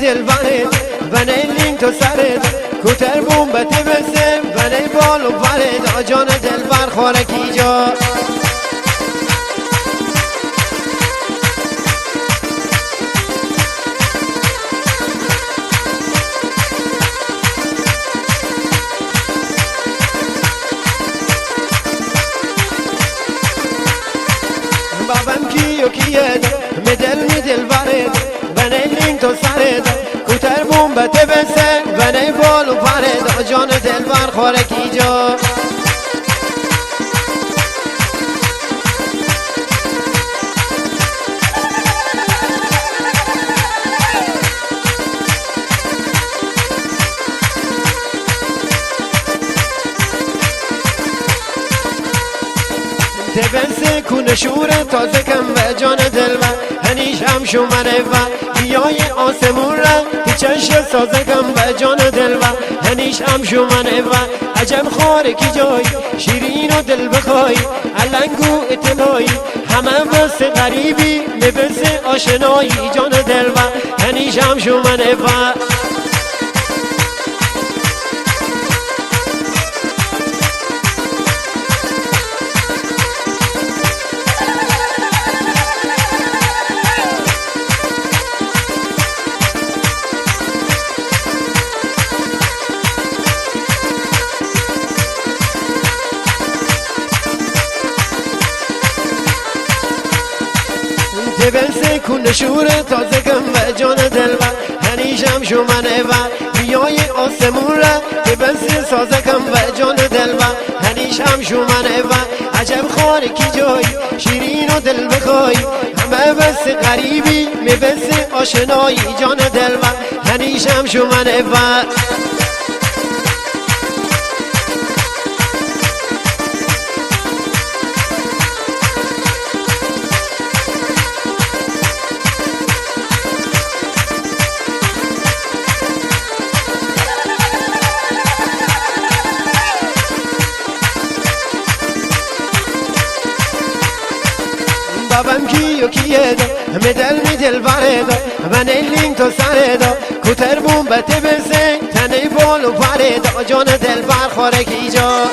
دل برد بنیلین تو سرد کوتر بومبت بسه بنی بالو برد آجان دل بر خورکی جا بابم کیو کیه میدل برد بنیلین تو سرد کوتر بومبت بسه بنی بالو برد آجان دل بر خورکی جا تبسه کن شوره تازه کم و جان دل و هنیش هم شماره و بیای آسمون را چش سازه کم و جان دل و هنیش هم شماره و عجب خاره کی جای شیرین و دل بخوای علنگو اطلاعی همه بس غریبی مبس آشنایی جان دل و هنیش هم شماره و تبسه کن شوره تازه کم و جان دل و هنیشم شمانه و بیای آسمون را تبسه سازه کم و جان دل و هنیشم شمانه و عجب خاره کی جای شیرین و دل بخوای همه بس غریبی میبس آشنایی جان دل و هنیشم شمانه و بابم کیو کیه میدل برد بنیلین تو سرد کوتر بومبت بسه تنی بالو برد جان دل بر خورکی جا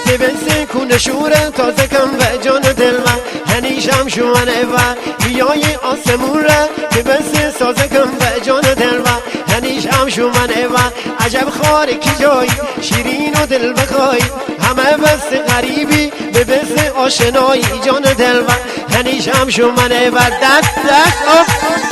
تبسه کن شوره تازه کم و جان دل و هنیشم شمانه و بیای آسمون را تبسه سازه کم و جان دل و هنیشم شمانه و عجب خاره کی جای شیرین و دل بخوای همه بس غریبی به بس آشنایی جان دل و هنیشم شمانه و دست اف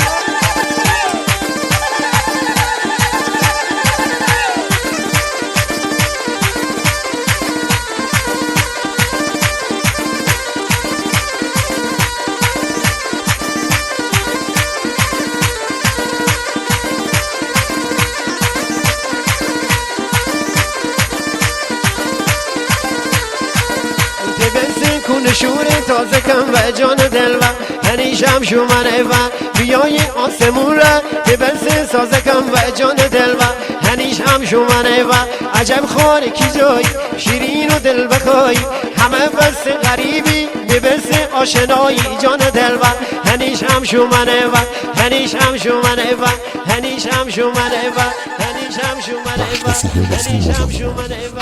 کن شوره تازه کم و جان دل و هنیشم شمانه و بیای آسمون را تبسه سازه کم و جان دل و هنیشم شمانه و عجب خاره کی جای شیرین و دل بخوای همه بس غریبی بس آشنایی جان دل و هنیشم شمانه و هنیشم شمانه و هنیشم شمانه و هنیشم شمانه و هنیشم شمانه و